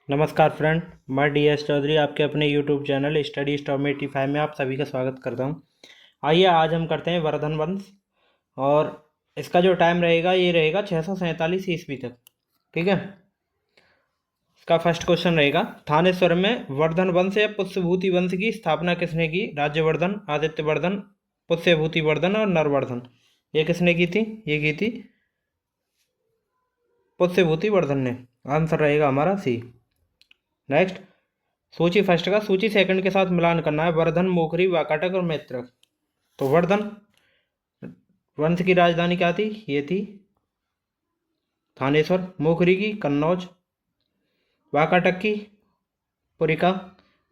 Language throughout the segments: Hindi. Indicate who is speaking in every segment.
Speaker 1: नमस्कार फ्रेंड, मैं DS चौधरी आपके अपने यूट्यूब चैनल स्टडी स्टॉप 85 में आप सभी का स्वागत करता हूं। आइए आज हम करते हैं वर्धन वंश। और इसका जो टाइम रहेगा ये रहेगा 647 ईस्वी तक। ठीक है। इसका फर्स्ट क्वेश्चन रहेगा, थानेश्वर में वर्धन वंश या पुष्यभूति वंश की स्थापना किसने की? राज्यवर्धन, आदित्यवर्धन, पुष्यभूति वर्धन और नरवर्धन। ये किसने की थी? ये की थी पुष्यभूति वर्धन ने। आंसर रहेगा हमारा सी। नेक्स्ट, सूची फर्स्ट का सूची सेकंड के साथ मिलान करना है। वर्धन, मोखरी, वाकाटक और मैत्रक। तो वर्धन वंश की राजधानी क्या थी? ये थी थानेश्वर। मोखरी की कन्नौज, वाकाटक की पुरिका,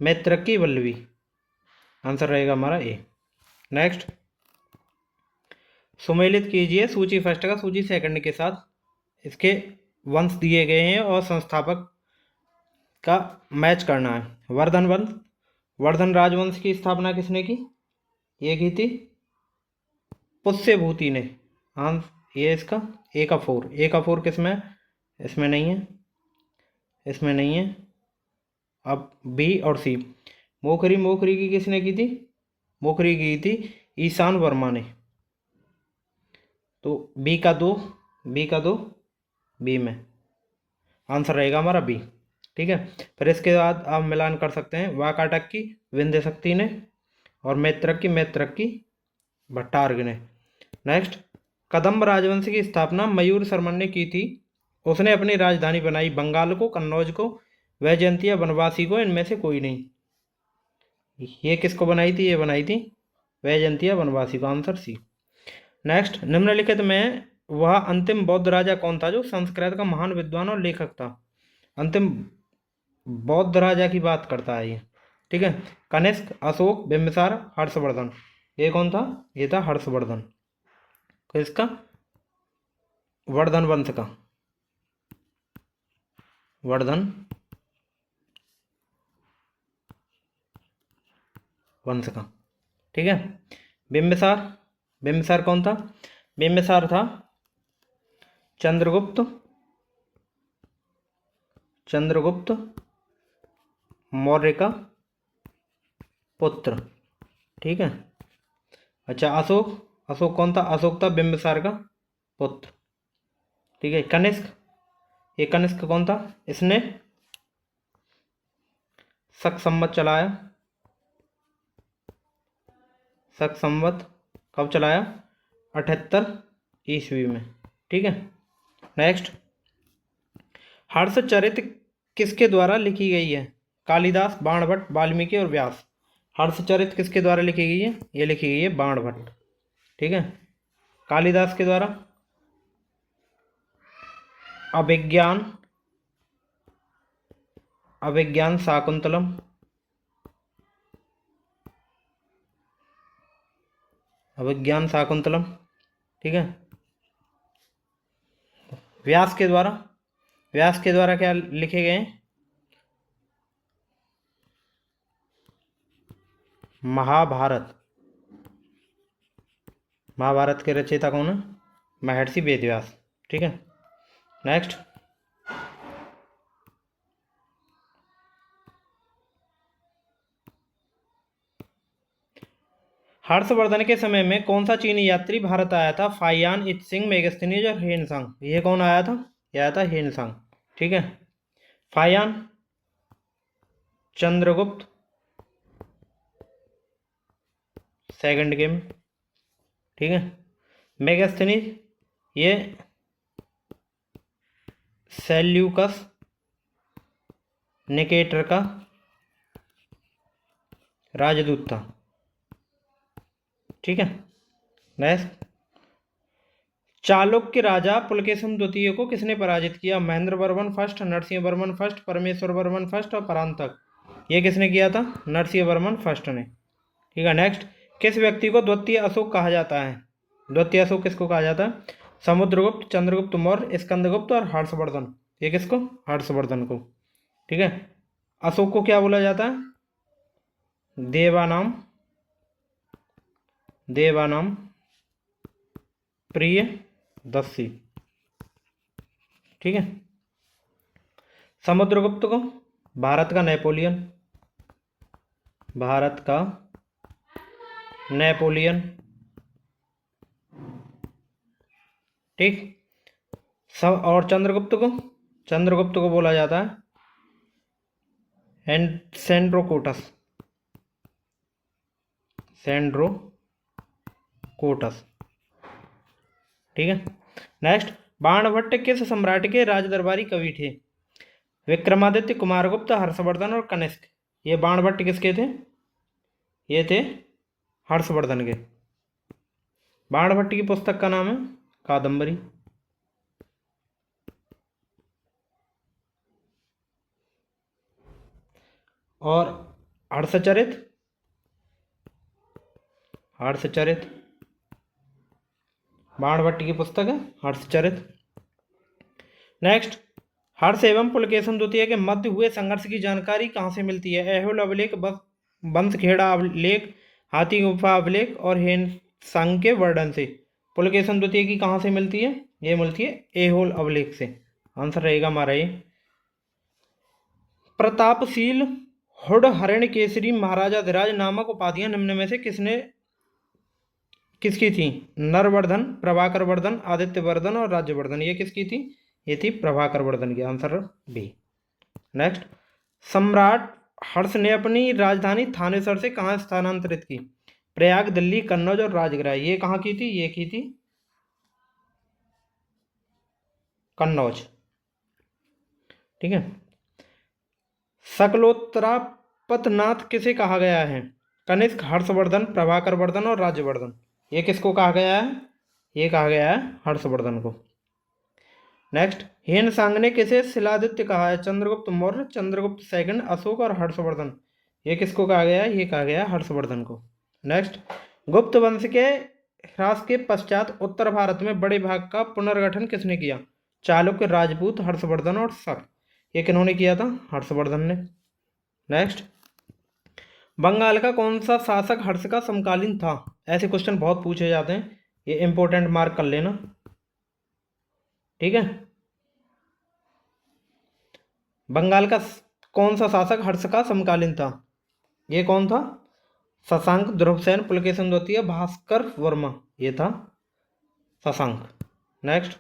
Speaker 1: मैत्रक की वल्लभी। आंसर रहेगा हमारा ए। नेक्स्ट, सुमेलित कीजिए सूची फर्स्ट का सूची सेकंड के साथ। इसके वंश दिए गए हैं और संस्थापक का मैच करना है। वर्धन वंश, वर्धन राजवंश की स्थापना किसने की? ये की थी पुष्यभूति ने। हाँ, ये इसका ए का फोर। ए का फोर किसमें? इसमें नहीं है, इसमें नहीं है। अब बी और सी। मोखरी, मोखरी की किसने की थी? मोखरी की थी ईशान वर्मा ने। तो बी का दो, बी का दो, बी में आंसर रहेगा हमारा बी। ठीक है। फिर इसके बाद आप मिलान कर सकते हैं। वाकाटक की विंध्य शक्ति ने और मैत्रक की भट्टार्ग ने। नेक्स्ट, कदम्ब राजवंश की स्थापना मयूर शर्मन ने की थी। उसने अपनी राजधानी बनाई बंगाल को, कन्नौज को, वैजयंतिया, बनवासी को। इनमें से कोई नहीं। ये किसको बनाई थी? ये बनाई थी वैजयंतिया बनवासी को। Answer C. नेक्स्ट, निम्नलिखित में वह अंतिम बौद्ध राजा कौन था जो संस्कृत का महान विद्वान और लेखक था? अंतिम बौद्ध राजा की बात करता है ये। ठीक है। कनिष्क, अशोक, बिंबिसार, हर्षवर्धन। ये कौन था? ये था हर्षवर्धन। किसका? वर्धन वंश का। वर्धन वंश का। ठीक है। बिंबिसार, बिंबिसार कौन था? बिंबिसार था चंद्रगुप्त, चंद्रगुप्त मौर्य का पुत्र। ठीक है। अच्छा, अशोक, अशोक कौन था? अशोक था बिंबिसार का पुत्र। ठीक है। कनिष्क, ये कनिष्क कौन था? इसने शक संवत चलाया। शक संवत कब चलाया? 78 ईस्वी में। ठीक है। नेक्स्ट, हर्षचरित किसके द्वारा लिखी गई है? कालिदास, बाणभट्ट, वाल्मीकि और व्यास। हर्षचरित किसके द्वारा लिखी गई है? ये लिखी गई है बाणभट्ट। ठीक है। कालिदास के द्वारा अभिज्ञान, अभिज्ञान शाकुंतलम, अभिज्ञान शाकुंतलम। ठीक है। व्यास के द्वारा, व्यास के द्वारा क्या लिखे गए हैं? महाभारत। महाभारत के रचयिता कौन है? महर्षि वेदव्यास। ठीक है। नेक्स्ट, हर्षवर्धन के समय में कौन सा चीनी यात्री भारत आया था? फाइयान, इत्सिंग, मेगस्थनीज और हेनसांग। ये कौन आया था? ये आया था हेनसांग। ठीक है। Fa-Hien Chandragupta second game. ठीक है। मेगस्थनीज ये सेल्यूकस निकेटर का राजदूत था। ठीक है। नेक्स्ट, चालुक्य राजा पुलकेशिन द्वितीय को किसने पराजित किया? महेंद्र वर्मन फर्स्ट, नरसिंह वर्मन फर्स्ट, परमेश्वर वर्मन फर्स्ट और परांतक। ये किसने किया था? नरसिंह वर्मन फर्स्ट ने। ठीक है। नेक्स्ट, किस व्यक्ति को द्वितीय अशोक कहा जाता है? द्वितीय अशोक किसको कहा जाता है? समुद्रगुप्त, चंद्रगुप्त मौर्य, स्कंदगुप्त और हर्षवर्धन। ये किसको? हर्षवर्धन को। ठीक है। अशोक को क्या बोला जाता है? देवानाम, देवानाम प्रिय दस्सी। ठीक है। समुद्रगुप्त को भारत का नेपोलियन, भारत का नेपोलियन। ठीक। सब और चंद्रगुप्त को बोला जाता है एंड सेंड्रोकोटस, सेंड्रोकोटस। ठीक है। नेक्स्ट, बाणभट्ट किस सम्राट के राज दरबारी कवि थे? विक्रमादित्य, कुमारगुप्त, हर्षवर्धन और कनिष्क। ये बाणभट्ट किसके थे? ये थे हर्षवर्धन के। बाणभट्ट की पुस्तक का नाम है कादम्बरी। और हर्षचरित, बाणभट्ट की पुस्तक है हर्षचरित। नेक्स्ट, हर्ष एवं पुलकेशन द्वितीय के मध्य हुए संघर्ष की जानकारी कहाँ से मिलती है? ऐहोल अभिलेख, बंसखेड़ा अभिलेख, हाथी गुफा अभिलेख और हेनसांग के वर्णन से। पुलकेशन द्वितीय की कहाँ से मिलती है? ये मिलती है ऐहोल अभिलेख से। आंसर रहेगा हमारा ये। प्रतापशील हुड हरिण केसरी महाराजाधिराज नामक उपाधियां निम्न में से किसकी थी? नरवर्धन, प्रभाकर वर्धन, आदित्य वर्धन और राज्यवर्धन। ये किसकी थी? ये थी प्रभाकर वर्धन की। Answer B. नेक्स्ट, सम्राट हर्ष ने अपनी राजधानी थानेसर से कहाँ स्थानांतरित की? प्रयाग, दिल्ली, कन्नौज और राजगृह। ये कहाँ की थी? ये की थी कन्नौज। ठीक है। सकलोत्तरापतनाथ किसे कहा गया है? कनिष्क, हर्षवर्धन, प्रभाकर वर्धन और राज्यवर्धन। ये किसको कहा गया है? ये कहा गया है हर्षवर्धन को। नेक्स्ट, हेनसांग ने किसे शिलादित्य कहा है? चंद्रगुप्त मौर्य, चंद्रगुप्त सेकंड, अशोक और हर्षवर्धन। ये किसको कहा गया है? ये कहा गया है हर्षवर्धन को। नेक्स्ट, गुप्त वंश के ह्रास के पश्चात उत्तर भारत में बड़े भाग का पुनर्गठन किसने किया? चालुक्य, राजपूत, हर्षवर्धन और शक। ये किन्होंने किया था? हर्षवर्धन ने। नेक्स्ट, बंगाल का कौन सा शासक हर्ष का समकालीन था? ऐसे क्वेश्चन बहुत पूछे जाते हैं, ये इंपॉर्टेंट मार्क कर लेना। ठीक है। बंगाल का कौन सा शासक हर्ष का समकालीन था? ये कौन था? शशांक, ध्रुवसेन, पुलकेशन द्वितीय, भास्कर वर्मा। ये था शशांक। नेक्स्ट,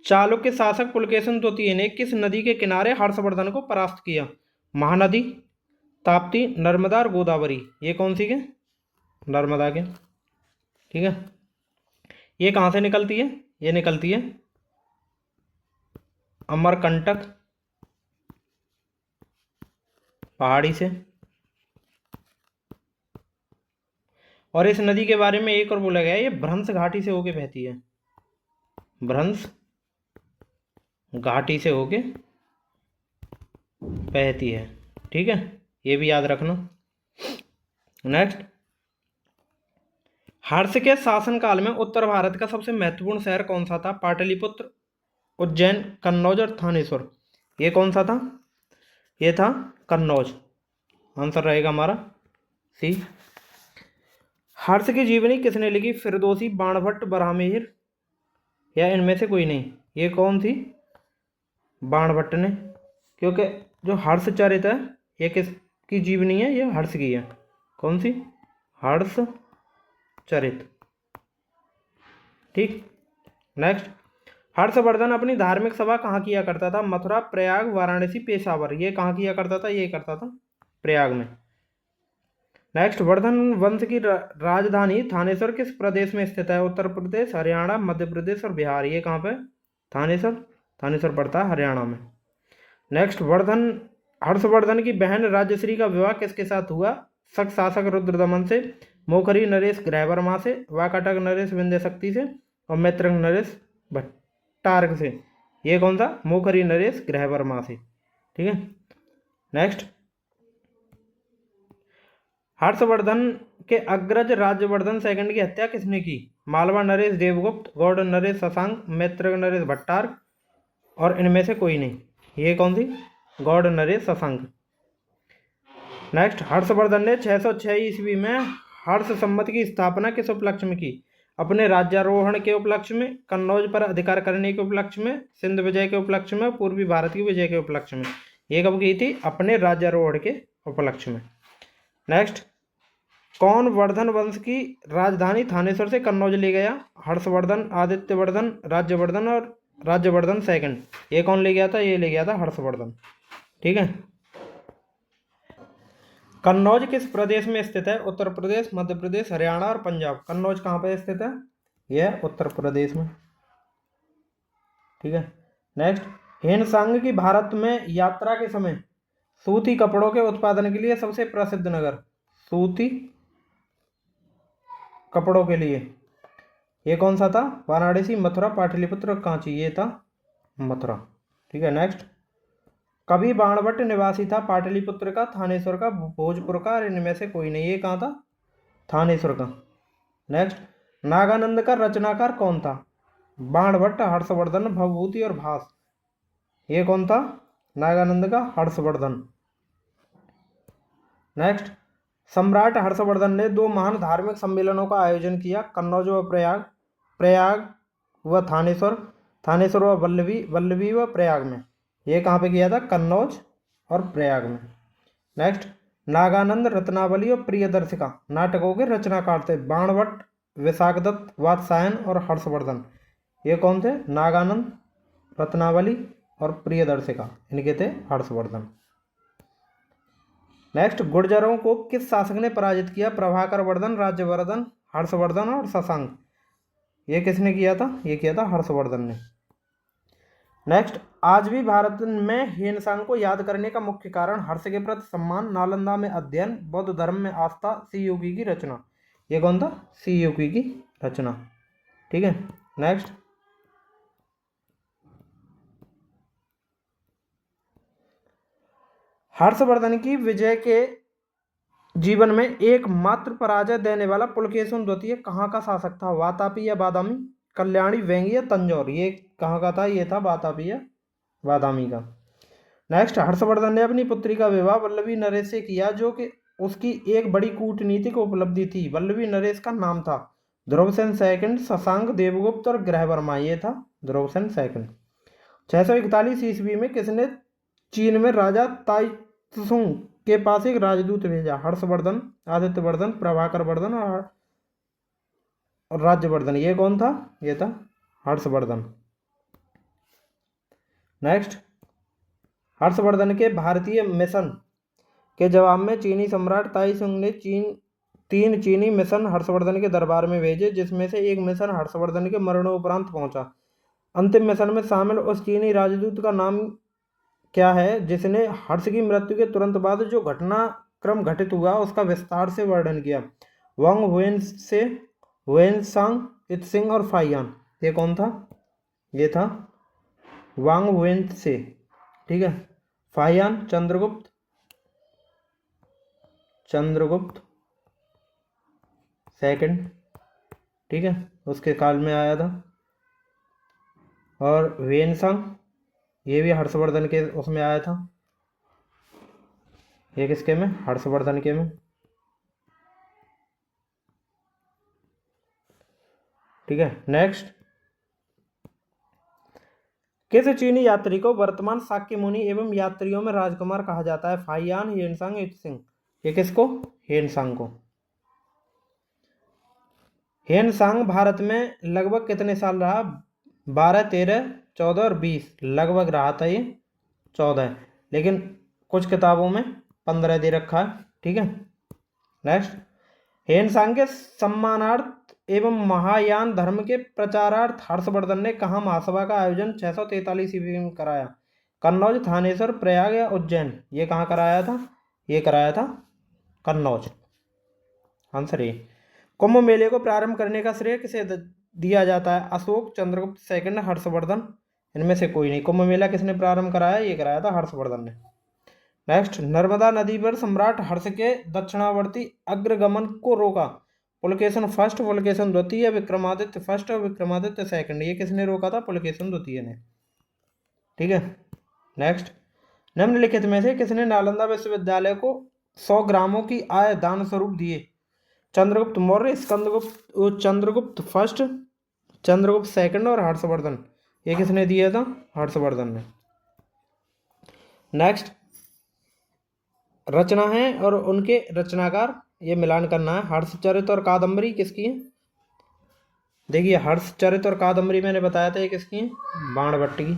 Speaker 1: चालुक्य शासक पुलकेशन द्वितीय ने किस नदी के किनारे हर्षवर्धन को परास्त किया? महानदी, ताप्ती, नर्मदा और गोदावरी। ये कौन सी के? नर्मदा के। ठीक है। ये कहाँ से निकलती है? ये निकलती है अमरकंटक पहाड़ी से। और इस नदी के बारे में एक और बोला गया है, ये भ्रंश घाटी से होके बहती है। भ्रंश घाटी से होके बहती है। ठीक है, ये भी याद रखना। नेक्स्ट, हर्ष के शासनकाल में उत्तर भारत का सबसे महत्वपूर्ण शहर कौन सा था? पाटलिपुत्र, उज्जैन, कन्नौज और थानेश्वर। ये कौन सा था? ये था कन्नौज। आंसर रहेगा हमारा सी। हर्ष की जीवनी किसने लिखी? फिरदौसी, बाणभट्ट, बरहमहिर या इनमें से कोई नहीं? ये कौन थी? बाणभट्ट ने। क्योंकि जो हर्षचरित है ये किसकी जीवनी है? ये हर्ष की है। कौन सी? हर्षचरित। ठीक। नेक्स्ट, हर्षवर्धन अपनी धार्मिक सभा कहाँ किया करता था? मथुरा, प्रयाग, वाराणसी, पेशावर। ये कहाँ किया करता था? ये करता था प्रयाग में। नेक्स्ट, वर्धन वंश की राजधानी थानेसर किस प्रदेश में स्थित है? उत्तर प्रदेश, हरियाणा, मध्य प्रदेश और बिहार। ये कहाँ पे? थानेसर पड़ता है हरियाणा में। नेक्स्ट, हर्षवर्धन की बहन राजश्री का विवाह किसके साथ हुआ? शक शासक रुद्रदमन से, मोखरी नरेश ग्रहवर्मा से, वाकाटक नरेश विंध्य शक्ति से और मैत्रंग नरेश भट्टार्क से। ये कौन सा? मोखरी नरेश ग्रहवर्मा से। ठीक है। नेक्स्ट, हर्षवर्धन के अग्रज राज्यवर्धन सेकंड की हत्या किसने की? मालवा नरेश देवगुप्त, गौड़ नरेश शशांक, मैत्रक नरेश भट्टार्क और इनमें से कोई नहीं। ये कौन सी? गौड़ नरेश शशांक। नेक्स्ट, हर्षवर्धन ने 606 ईस्वी में हर्ष संमत की स्थापना किस उपलक्ष्य में की? अपने राज्यारोहण के उपलक्ष्य में, कन्नौज पर अधिकार करने के उपलक्ष्य में, सिंध विजय के उपलक्ष्य में, पूर्वी भारत की विजय के उपलक्ष्य में। ये कब की थी? अपने राज्यारोहण के उपलक्ष्य में। नेक्स्ट, कौन वर्धन वंश की राजधानी थानेश्वर से कन्नौज ले गया? हर्षवर्धन, आदित्यवर्धन, राज्यवर्धन और राज्यवर्धन सेकंड। ये कौन ले गया था? ये ले गया था हर्षवर्धन। ठीक है। कन्नौज किस प्रदेश में स्थित है? उत्तर प्रदेश, मध्य प्रदेश, हरियाणा और पंजाब। कन्नौज कहाँ पर स्थित है? यह उत्तर प्रदेश में। ठीक है। नेक्स्ट, हेनसांग की भारत में यात्रा के समय सूती कपड़ों के उत्पादन के लिए सबसे प्रसिद्ध नगर। सूती कपड़ों के लिए ये कौन सा था? वाराणसी, मथुरा, पाटलिपुत्र और कांची। ये था मथुरा। ठीक है। नेक्स्ट, कभी बाणभट्ट निवासी था? पाटलिपुत्र का, थानेश्वर का, भोजपुर का, इनमें से कोई नहीं। ये कहाँ था? थानेश्वर का। नेक्स्ट, नागानंद का रचनाकार कौन था? बाणभट्ट, हर्षवर्धन, भवभूति और भास। ये कौन था? नागानंद का हर्षवर्धन। नेक्स्ट, सम्राट हर्षवर्धन ने 2 महान धार्मिक सम्मेलनों का आयोजन किया, कन्नौज व प्रयाग, प्रयाग व थानेश्वर, थानेश्वर व वल्लभी, वल्लभी व प्रयाग में। ये कहाँ पे किया था? कन्नौज और प्रयाग में। नेक्स्ट, नागानंद, रत्नावली और प्रियदर्शिका नाटकों के रचनाकार थे। बाणभट्ट, विशाखदत्त, वात्सायन और हर्षवर्धन। ये कौन थे? नागानंद, रत्नावली और प्रियदर्शिका, इनके थे हर्षवर्धन। नेक्स्ट, गुर्जरों को किस शासक ने पराजित किया? प्रभाकर वर्धन, राज्यवर्धन, हर्षवर्धन और शशांक। ये किसने किया था? ये किया था हर्षवर्धन ने। नेक्स्ट, आज भी भारत में हेनसांग को याद करने का मुख्य कारण हर्ष के प्रति सम्मान, नालंदा में अध्ययन, बौद्ध धर्म में आस्था, सी योगी की रचना। ये कौन था? सी योगी की रचना। ठीक है। नेक्स्ट, हर्षवर्धन की विजय के जीवन में एकमात्र पराजय देने वाला पुलकेशिन द्वितीय कहाँ का शासक था? वातापी या बादामी, कल्याणी, वेंगी या तंजौर। ये कहाँ का था? ये था वातापी या बादामी का। नेक्स्ट, हर्षवर्धन ने अपनी पुत्री का विवाह वल्लभी नरेश से किया, जो कि उसकी एक बड़ी कूटनीतिक उपलब्धि थी। वल्लभी नरेश का नाम था ध्रुवसेन सेकंड, शशांक, देवगुप्त और ग्रहवर्मा। ये था ध्रुवसेन सेकंड। 641 ईस्वी में किसने चीन में राजा ताइत्सुंग के पास एक राजदूत भेजा? हर्षवर्धन, आदित्यवर्धन, प्रभाकर वर्धन और राज्यवर्धन। ये कौन था? ये था हर्षवर्धन। नेक्स्ट, हर्षवर्धन के भारतीय मिशन के जवाब में चीनी सम्राट ताइत्सुंग ने 3 चीनी मिशन हर्षवर्धन के दरबार में भेजे, जिसमें से एक मिशन हर्षवर्धन के मरणोपरांत पहुंचा। अंतिम मिशन में शामिल उस चीनी राजदूत का नाम क्या है जिसने हर्ष की मृत्यु के तुरंत बाद जो घटनाक्रम घटित हुआ उसका विस्तार से वर्णन किया? वांग हुएनसे, हुएनसांग, इत्सिंग और फाइयान। ये कौन था? ये था वांग हुएनसे। ठीक है। फाइयान, चंद्रगुप्त, चंद्रगुप्त सेकंड। ठीक है, उसके काल में आया था। और वेनसांग, ये भी हर्षवर्धन के उसमें आया था। ये किसके में? हर्षवर्धन के में। ठीक है। नेक्स्ट, किस चीनी यात्री को वर्तमान शाक्य मुनि एवं यात्रियों में राजकुमार कहा जाता है? Fa-Hien, Hiuen Tsang, Itsing. ये किसको? हेनसांग को। हेनसांग भारत में लगभग कितने साल रहा? 12, 13, 14 और 20 लगभग रहा था ये 14, लेकिन कुछ किताबों में 15 दे रखा है। ठीक है। नेक्स्ट, हेनसांग के सम्मानार्थ एवं महायान धर्म के प्रचारार्थ हर्षवर्धन ने कहाँ महासभा का आयोजन 643 ईस्वी में कराया? कन्नौज, थानेश्वर, प्रयाग या उज्जैन। ये कहाँ कराया था? ये कराया था कन्नौज। Answer A. कुंभ मेले को प्रारंभ करने का श्रेय किसे दिया जाता है? अशोक, चंद्रगुप्त सेकंड, हर्षवर्धन। इनमें से कोई नहीं। कुंभ मेला किसने प्रारंभ कराया? ये कराया था हर्षवर्धन ने। नेक्स्ट, नर्मदा नदी पर सम्राट हर्ष के दक्षिणावर्ती अग्रगमन को रोका? पुलकेशिन फर्स्ट, पुलकेशिन द्वितीय, विक्रमादित्य फर्स्ट और विक्रमादित्य सेकंड। ये किसने रोका था? पुलकेशिन द्वितीय ने। ठीक है। नेक्स्ट, निम्नलिखित में से किसने नालंदा विश्वविद्यालय को 100 ग्रामों की आय दान स्वरूप दिए? चंद्रगुप्त मौर्य, चंद्रगुप्त फर्स्ट, चंद्रगुप्त सेकंड और हर्षवर्धन, ये किसने दिया था? हर्षवर्धन ने। नेक्स्ट रचना है और उनके रचनाकार, ये मिलान करना है। हर्षचरित और कादम्बरी किसकी है? देखिए हर्षचरित और कादम्बरी मैंने बताया था ये किसकी है? बाणभट्ट की।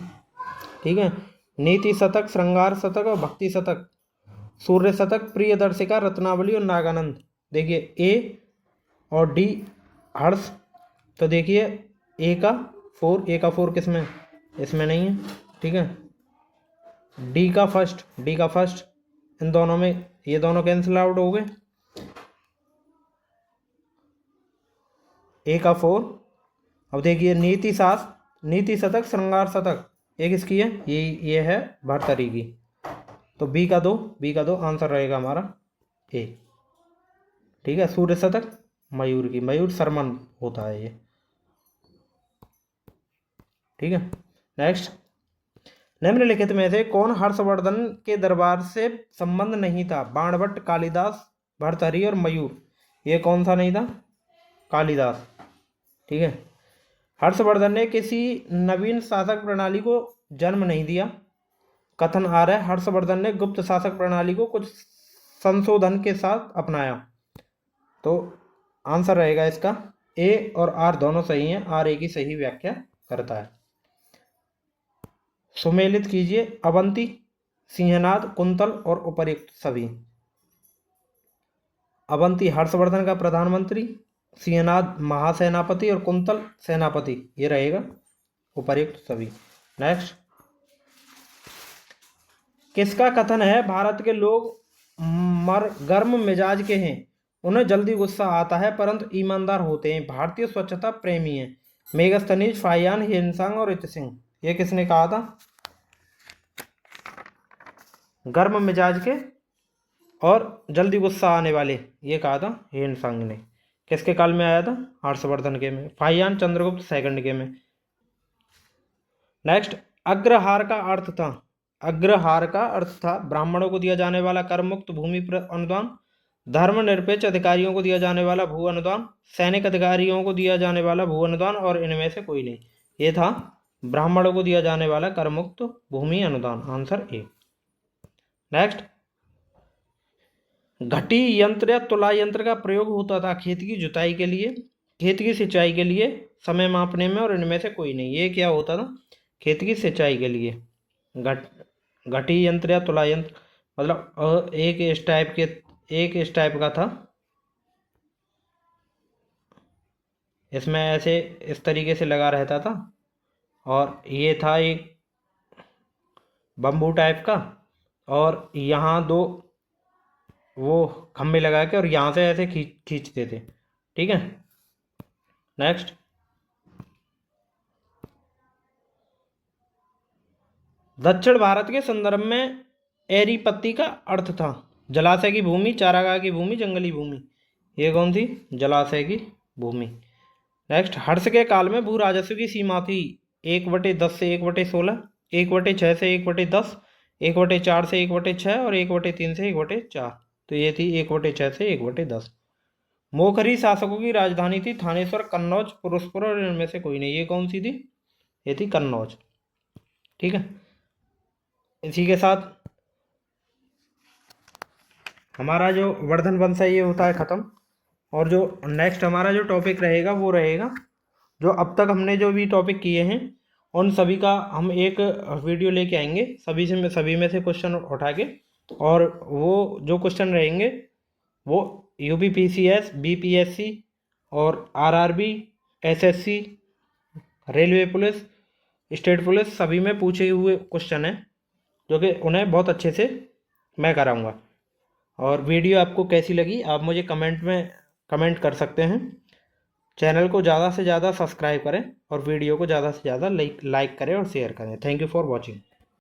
Speaker 1: ठीक है। नीति शतक, श्रृंगार शतक और भक्ति शतक, सूर्य शतक, प्रियदर्शिका, रत्नावली और नागानंद। देखिए ए और डी हर्ष, तो देखिए ए का फोर किसमें? इसमें नहीं है। ठीक है। डी का फर्स्ट, इन दोनों में ये दोनों कैंसिल आउट हो गए। ए का 4। अब देखिए नीति शतक, श्रृंगार शतक, ये किसकी है? ये है भर्तृहरि की। तो बी का दो आंसर रहेगा हमारा ए। ठीक है। सूर्य शतक मयूर की, मयूर शर्मन होता है ये। ठीक है। नेक्स्ट, निम्नलिखित में से कौन हर्षवर्धन के दरबार से संबंध नहीं था? बाणभट्ट, कालिदास, भर्तृहरि और मयूर। ये कौन सा नहीं था? कालिदास। ठीक है। हर्षवर्धन ने किसी नवीन शासक प्रणाली को जन्म नहीं दिया। कथन आ रहा है हर्षवर्धन ने गुप्त शासक प्रणाली को कुछ संशोधन के साथ अपनाया। तो आंसर रहेगा इसका ए और आर दोनों सही हैं। आर ए की सही व्याख्या करता है। सुमेलित कीजिए अवंती, सिंहनाद, कुंतल और उपर्युक्त सभी। अवंती हर्षवर्धन का प्रधानमंत्री, सिंहनाद महासेनापति और कुंतल सेनापति, ये रहेगा उपर्युक्त सभी। नेक्स्ट, किसका कथन है भारत के लोग गर्म मिजाज के हैं, उन्हें जल्दी गुस्सा आता है परंतु ईमानदार होते हैं, भारतीय स्वच्छता प्रेमी हैं? मेगास्थनीज, फाहियान, हिंसांग और इत सिंह। ये किसने कहा था? गर्म मिजाज के और जल्दी गुस्सा आने वाले, ये कहा था हिंसांग ने। किसके काल में आया था? हर्षवर्धन के में। फाहियान चंद्रगुप्त सेकंड के में। नेक्स्ट, अग्रहार का अर्थ था ब्राह्मणों को दिया जाने वाला कर मुक्त भूमि पर अनुदान, धर्मनिरपेक्ष अधिकारियों को दिया जाने वाला भू अनुदान, सैनिक अधिकारियों को दिया जाने वाला भू अनुदान और इनमें से कोई नहीं। ये था ब्राह्मणों को दिया जाने वाला कर मुक्त भूमि अनुदान। Answer A. नेक्स्ट, घटी यंत्र या तुला यंत्र का प्रयोग होता था खेत की जुताई के लिए, खेत की सिंचाई के लिए, समय मापने में और इनमें से कोई नहीं। ये क्या होता था? खेत की सिंचाई के लिए। घटी यंत्र या तुला यंत्र मतलब एक इस टाइप का था। इसमें ऐसे इस तरीके से लगा रहता था और ये था एक बम्बू टाइप का, और यहाँ दो वो खम्भे लगा के और यहाँ से ऐसे खींचते थे। ठीक है। नेक्स्ट, दक्षिण भारत के संदर्भ में एरीपत्ती का अर्थ था जलाशय की भूमि, चारागाह की भूमि, जंगली भूमि। ये कौन सी? जलाशय की भूमि। नेक्स्ट, हर्ष के काल में भू राजस्व की सीमा थी 1/10 से 1/16, 1/6 से 1/10, 1/4 से 1/6 और 1/3 से 1/4। तो ये थी 1/6 से 1/10। मोखरी शासकों की राजधानी थी थानेश्वर, कन्नौज, पुरुषपुर और इनमें से कोई नहीं। ये कौन सी थी? ये थी कन्नौज। ठीक है। इसी के साथ हमारा जो वर्धन वंश है ये होता है ख़त्म। और जो नेक्स्ट हमारा जो टॉपिक रहेगा वो रहेगा जो अब तक हमने जो भी टॉपिक किए हैं उन सभी का हम एक वीडियो लेके आएंगे, सभी में से क्वेश्चन उठा के। और वो जो क्वेश्चन रहेंगे वो यूपीपीसीएस, बीपीएससी और RRB, SSC, railway police, state police सभी में पूछे हुए क्वेश्चन हैं जो कि उन्हें बहुत अच्छे से मैं कराऊंगा। और वीडियो आपको कैसी लगी आप मुझे कमेंट में कमेंट कर सकते हैं। चैनल को ज़्यादा से ज़्यादा सब्सक्राइब करें और वीडियो को ज़्यादा से ज़्यादा लाइक करें और शेयर करें। Thank you for watching.